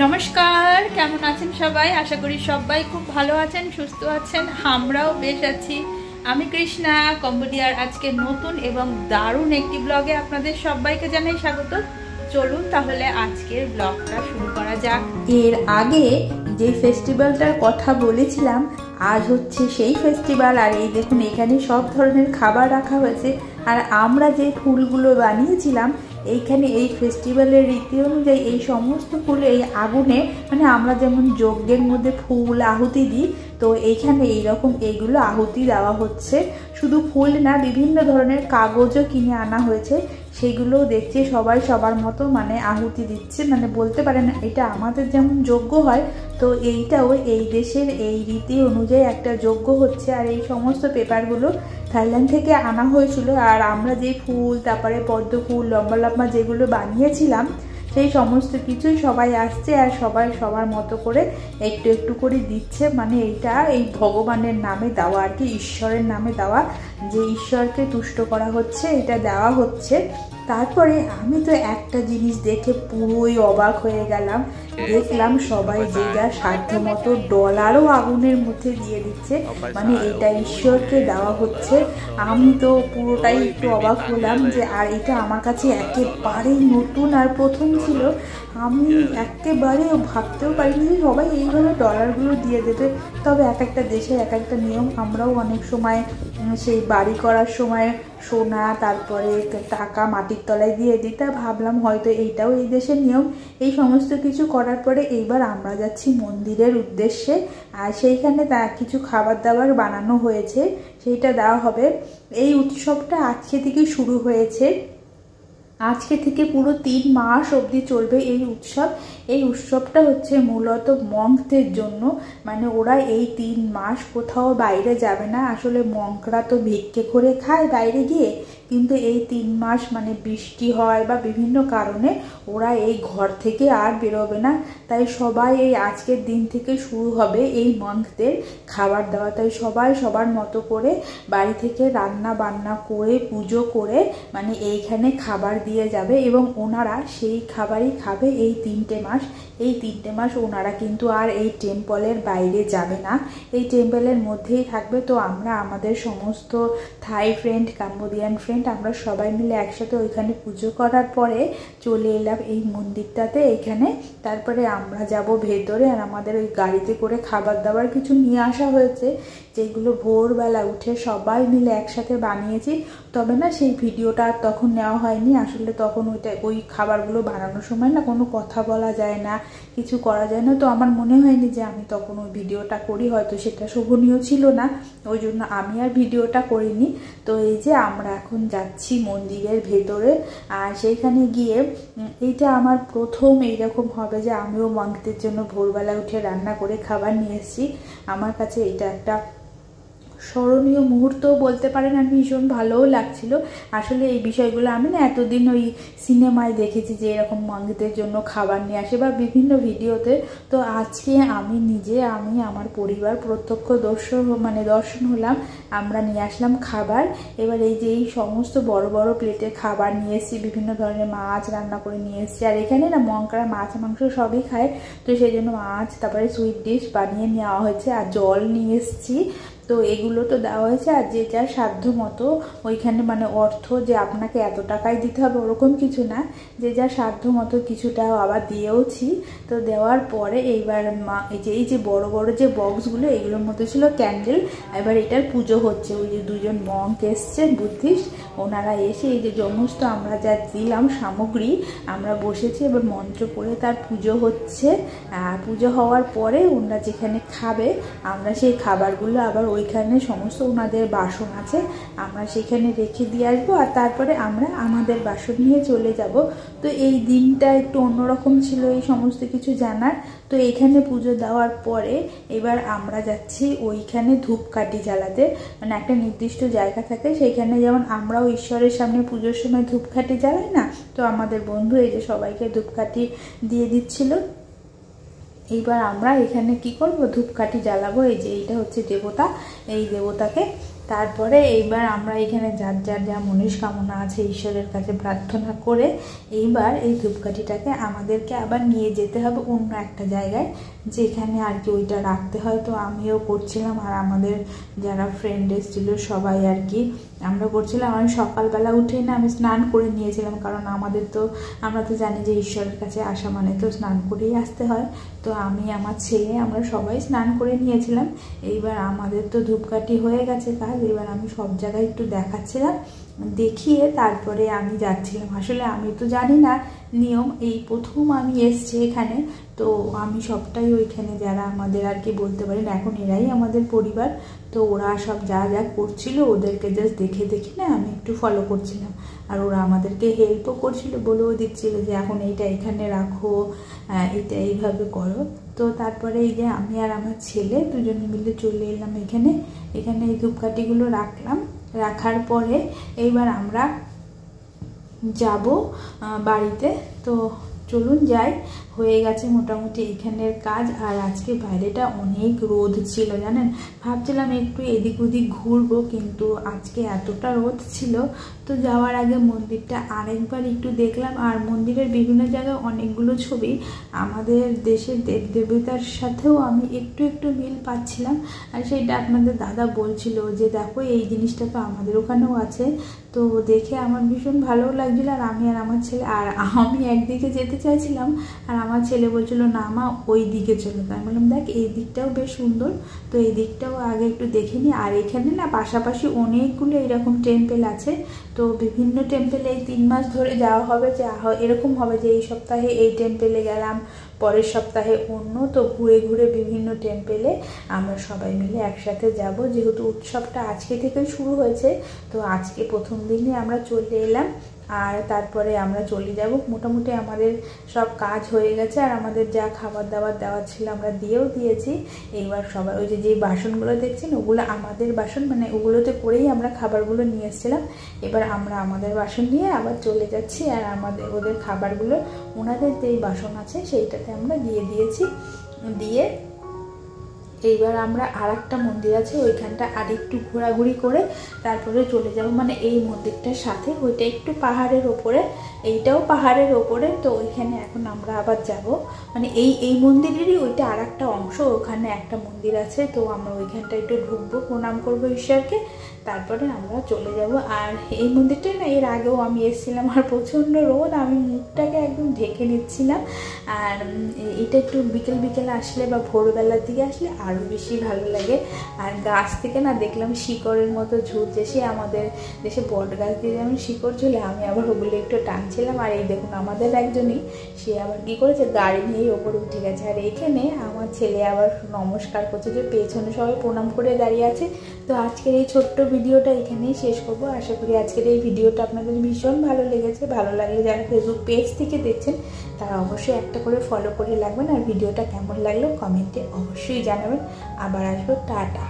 নমস্কার, কেমন আছেন সবাই? আশা করি সবাই খুব ভালো আছেন, সুস্থ আছেন। আমরাও বেশ আছি। আমি কৃষ্ণা কম্বোডিয়ার আজকে নতুন এবং দারুণ একটি ব্লগে আপনাদের সবাইকে জানাই স্বাগত। চলুন তাহলে আজকের ব্লগটা শুরু করা যাক। এর আগে যে ফেস্টিভ্যালটার কথা বলেছিলাম, আজ হচ্ছে সেই ফেস্টিভ্যাল। আর এই দেখুন, এখানে সব ধরনের খাবার রাখা হয়েছে। আর আমরা যে ফুলগুলো বানিয়েছিলাম এইখানে এই ফেস্টিভ্যালের রীতি অনুযায়ী এই সমস্ত ফুল এই আগুনে, মানে আমরা যেমন যজ্ঞের মধ্যে ফুল আহুতি দিই, তো এইখানে এইরকম এইগুলো আহুতি দেওয়া হচ্ছে। শুধু ফুল না, বিভিন্ন ধরনের কাগজও কিনে আনা হয়েছে, সেগুলোও দেখছি সবাই সবার মতো মানে আহুতি দিচ্ছে। মানে বলতে পারেন এটা আমাদের যেমন যজ্ঞ হয়, তো এইটাও এই দেশের এই রীতি অনুযায়ী একটা যজ্ঞ হচ্ছে। আর এই সমস্ত পেপারগুলো থাইল্যান্ড থেকে আনা হয়েছিল। আর আমরা যে ফুল, তারপরে পদ্ম ফুল, লম্বা লম্বা যেগুলো বানিয়েছিলাম, সেই সমস্ত কিছুই সবাই আসছে আর সবাই সবার মতো করে একটু একটু করে দিচ্ছে। মানে এইটা এই ভগবানের নামে দেওয়া আর কি, ঈশ্বরের নামে দেওয়া, যে ঈশ্বরকে তুষ্ট করা হচ্ছে, এটা দেওয়া হচ্ছে। তারপরে আমি তো একটা জিনিস দেখে পুরোই অবাক হয়ে গেলাম। দেখলাম সবাই যে যার সাধ্য মতো ডলারও আগুনের মধ্যে দিয়ে দিচ্ছে, মানে এটা ঈশ্বরকে দেওয়া হচ্ছে। আমি তো পুরোটাই একটু অবাক হলাম যে, আর এটা আমার কাছে একেবারেই নতুন আর প্রথম ছিল। আমি একেবারেও ভাবতেও পারিনি যে সবাই এইভাবে ডলারগুলো দিয়ে দেবে। তবে এক একটা দেশের এক একটা নিয়ম। আমরাও অনেক সময় সেই বাড়ি করার সময় সোনা, তারপরে টাকা মাটির তলায় দিয়ে দিই। তা ভাবলাম হয়তো এইটাও এই দেশের নিয়ম। এই সমস্ত কিছু করার পরে এইবার আমরা যাচ্ছি মন্দিরের উদ্দেশ্যে। আর সেইখানে কিছু খাবার দাবার বানানো হয়েছে, সেইটা দেওয়া হবে। এই উৎসবটা আজকে থেকে শুরু হয়েছে। আজকে থেকে পুরো 3 মাস অবধি চলবে এই উৎসব। এই উৎসবটা হচ্ছে মূলত মঙ্কদের জন্য। মানে ওরা এই 3 মাস কোথাও বাইরে যাবে না। আসলে মঙ্করা তো ভিক্ষে করে খায় বাইরে গিয়ে, কিন্তু এই 3 মাস মানে বৃষ্টি হয় বা বিভিন্ন কারণে ওরা এই ঘর থেকে আর বেরোবে না। তাই সবাই এই আজকের দিন থেকে শুরু হবে এই মঙ্কদের খাবার দাওয়া। তাই সবাই সবার মতো করে বাড়ি থেকে রান্না বান্না করে পুজো করে মানে এইখানে খাবার দিয়ে যাবে, এবং ওনারা সেই খাবারই খাবে এই 3টে মাস। এই 3টে মাস ওনারা কিন্তু আর এই টেম্পলের বাইরে যাবে না, এই টেম্পলের মধ্যেই থাকবে। তো আমরা আমাদের সমস্ত থাই ফ্রেন্ড, কাম্বোডিয়ান ফ্রেন্ড, আমরা সবাই মিলে একসাথে ওইখানে পুজো করার পরে চলে এলাম এই মন্দিরটাতে এখানে। তারপরে আমরা যাব ভেতরে। আর আমাদের ওই গাড়িতে করে খাবার দাবার কিছু নিয়ে আসা হয়েছে, যেগুলো ভোরবেলা উঠে সবাই মিলে একসাথে বানিয়েছি। তবে না, সেই ভিডিওটা আর তখন নেওয়া হয়নি। আসলে তখন ওই খাবারগুলো বানানোর সময় না কোনো কথা বলা যায় না, কিছু করা যায় না। তো আমার মনে হয়নি যে আমি তখন ওই ভিডিওটা করি, হয়তো সেটা শোভনীয় ছিল না, ওই জন্য আমি আর ভিডিওটা করিনি। তো এই যে আমরা এখন যাচ্ছি মন্দিরের ভেতরে। আর সেইখানে গিয়ে এইটা আমার প্রথম এইরকম হবে যে আমিও মঙ্কদের জন্য ভোরবেলা উঠে রান্না করে খাবার নিয়ে এসেছি। আমার কাছে এটা একটা স্মরণীয় মুহূর্ত বলতে পারেন। আর ভীষণ ভালোও লাগছিল। আসলে এই বিষয়গুলো আমি না এতদিন ওই সিনেমায় দেখেছি যে এরকম মঙ্কদের জন্য খাবার নিয়ে আসে বা বিভিন্ন ভিডিওতে। তো আজকে আমি নিজে, আমি আমার পরিবার প্রত্যক্ষ দর্শন হলাম। আমরা নিয়ে আসলাম খাবার। এবার এই যে এই সমস্ত বড় বড় প্লেটে খাবার নিয়ে এসেছি, বিভিন্ন ধরনের মাছ রান্না করে নিয়ে এসেছি। আর এখানে না মঙ্করা মাছ মাংস সবই খায়, তো সেই জন্য মাছ, তারপরে সুইট ডিশ বানিয়ে নেওয়া হয়েছে। আর জল নিয়ে এসেছি। তো এগুলো তো দেওয়া হয়েছে। আর যে যার সাধ্য মতো ওইখানে মানে অর্থ যে আপনাকে এত টাকাই দিতে হবে ওরকম কিছু না, যে যার সাধ্য মতো কিছুটা আবার দিয়েওছি। তো দেওয়ার পরে এইবার এই যে বড় বড় যে বক্সগুলো, এগুলোর মধ্যে ছিল ক্যান্ডেল। এবার এটার পুজো হচ্ছে। ওই যে 2জন মঙ্ক এসছেন বুদ্ধিস্ট, ওনারা এসে এই যে সমস্ত আমরা যা দিলাম সামগ্রী, আমরা বসেছি। এবার মন্ত্র পড়ে তার পুজো হচ্ছে। পুজো হওয়ার পরে ওনারা যেখানে খাবে, আমরা সেই খাবারগুলো আবার ওইখানে সমস্ত ওনাদের বাসন আছে, আমরা সেখানে রেখে দিয়ে আসবো। আর তারপরে আমরা আমাদের বাসন নিয়ে চলে যাব। তো এই দিনটা একটু অন্যরকম ছিল এই সমস্ত কিছু জানার। তো এইখানে পুজো দেওয়ার পরে এবার আমরা যাচ্ছি ওইখানে ধূপকাঠি জ্বালাতে। মানে একটা নির্দিষ্ট জায়গা থাকে, সেইখানে যেমন আমরাও ঈশ্বরের সামনে পুজোর সময় ধূপকাঠি জ্বালাই না, তো আমাদের বন্ধু এই যে সবাইকে ধূপকাঠি দিয়ে দিচ্ছিল। এইবার আমরা এখানে কি করব, ধূপকাঠি জ্বালাবো। এই যে এইটা হচ্ছে দেবতা, এই দেবতাকে তারপরে এইবার আমরা এখানে যার যার যা মনস্কামনা আছে ঈশ্বরের কাছে প্রার্থনা করে এইবার এই ধূপকাঠিটাকে আমাদেরকে আবার নিয়ে যেতে হবে অন্য একটা জায়গায়, যেখানে আর কি ওইটা রাখতে হয়। তো আমিও করছিলাম আর আমাদের যারা ফ্রেন্ড এসেছিলো সবাই আর কি আমরা করছিলাম। আমি সকালবেলা উঠেই না আমি স্নান করে নিয়েছিলাম, কারণ আমরা তো জানি যে ঈশ্বরের কাছে আসা মানে তো স্নান করেই আসতে হয়। তো আমি আমার ছেলে আমরা সবাই স্নান করে নিয়েছিলাম। এইবার আমাদের তো ধূপকাঠি হয়ে গেছে কাজ, এবার আমি সব জায়গায় একটু দেখাচ্ছিলাম, দেখিয়ে তারপরে আমি যাচ্ছিলাম। আসলে আমি তো জানি না নিয়ম, এই প্রথম আমি এসছি এখানে, তো আমি সবটাই ওইখানে যারা আমাদের আর কি বলতে পারেন এখন এরাই আমাদের পরিবার, তো ওরা সব যা যা করছিল ওদেরকে জাস্ট দেখে দেখে না আমি একটু ফলো করছিলাম। আর ওরা আমাদেরকে হেল্পও করছিল, বলেও দিচ্ছিল যে এখন এইটা এখানে রাখো, এটা এইভাবে করো। তো তারপরে এই যে আমি আর আমার ছেলে দুজনে মিলে চলে এলাম এখানে এই ধূপকাঠিগুলো রাখলাম। রাখার পরে এইবার আমরা যাব বাড়িতে। তো চলুন যাই, হয়ে গেছে মোটামুটি এখানের কাজ। আর আজকে বাইরেটা অনেক রোদ ছিল জানেন, ভাবছিলাম একটু এদিক ওদিক ঘুরবো, কিন্তু আজকে এতটা রোদ ছিল। তো যাওয়ার আগে মন্দিরটা আরেকবার একটু দেখলাম, আর মন্দিরের বিভিন্ন জায়গায় অনেকগুলো ছবি আমাদের দেশের দেবদেবতার সাথেও আমি একটু একটু মিল পাচ্ছিলাম। আর সেইটা আপনাদের দাদা বলছিল যে দেখো এই জিনিসটা তো আমাদের ওখানেও আছে। তো দেখে আমার ভীষণ ভালো লাগছিল। আর আমি আর আমার ছেলে, আর আমি একদিকে যেতে চাইছিলাম আর আমার ছেলে বলছিল না মা ওই দিকে চলো। তাই বললাম দেখ এই দিকটাও বেশ সুন্দর, তো এই দিকটাও আগে একটু দেখে নিই। আর এখানে না পাশাপাশি অনেকগুলো এরকম টেম্পেল আছে, তো বিভিন্ন টেম্পেলে এই 3 মাস ধরে যাওয়া হবে। যে এরকম হবে যে এই সপ্তাহে এই টেম্পেলে গেলাম, পরের সপ্তাহে অন্য, তো ঘুরে ঘুরে বিভিন্ন টেম্পেলে আমরা সবাই মিলে একসাথে যাব। যেহেতু উৎসবটা আজকে থেকে শুরু হয়েছে, তো আজকে প্রথম দিনই আমরা চলে এলাম। আর তারপরে আমরা চলে যাব। মোটামুটি আমাদের সব কাজ হয়ে গেছে, আর আমাদের যা খাবার দাবার দেওয়া ছিল আমরা দিয়েও দিয়েছি। এইবার সবাই ওই যে বাসনগুলো দেখছেন ওগুলো আমাদের বাসন, মানে ওগুলোতে করেই আমরা খাবারগুলো নিয়ে এসেছিলাম। এবার আমরা আমাদের বাসন নিয়ে আবার চলে যাচ্ছি, আর ওদের খাবারগুলো ওনাদের যেই বাসন আছে সেইটাতে আমরা দিয়ে দিয়েছি। দিয়ে এইবার আমরা আর একটা মন্দির আছে ওইখানটা আর একটু ঘোরাঘুরি করে তারপরে চলে যাব। মানে এই মন্দিরটার সাথে ওইটা একটু পাহাড়ের ওপরে, এইটাও পাহাড়ের ওপরে। তো ওইখানে এখন আমরা আবার যাব, মানে এই মন্দিরেরই ওইটা আর একটা অংশ, ওখানে একটা মন্দির আছে। তো আমরা ওইখানটা একটু ঢুকবো, প্রণাম করবো ঈশ্বরকে, তারপরে আমরা চলে যাব। আর এই মন্দিরটাই না এর আগেও আমি এসেছিলাম, আর প্রচণ্ড রোদ, আমি মুখটাকে একদম ঢেকে নিচ্ছিলাম। আর এটা একটু বিকেল বিকেল আসলে বা ভোরবেলার দিকে আসলে আরও বেশি ভালো লাগে। আর গাছ থেকে না দেখলাম শিকড়ের মতো ঝুলছে, সে আমাদের দেশে বট গাছ দিয়ে যেমন শিকড় ঝুলে, আমি আবার ওগুলো একটু টানছিলাম। আর এই দেখুন আমাদের একজনই সে আবার কী করেছে গাড়ি নিয়েই ওপরে উঠে গেছে। আর এইখানে আমার ছেলে আবার নমস্কার করছে, যে পেছনে সবাই প্রণাম করে দাঁড়িয়ে আছে। তো আজকের এই ছোট্ট ভিডিওটা এখানেই শেষ করবো। আশা করি আজকের এই ভিডিওটা আপনাদের ভীষণ ভালো লেগেছে। ভালো লাগলে যারা ফেসবুক পেজ থেকে দেখছেন তারা অবশ্যই একটা করে ফলো করে রাখবেন। আর ভিডিওটা কেমন লাগলো কমেন্টে অবশ্যই জানাবেন। আবার আসবো, টাটা।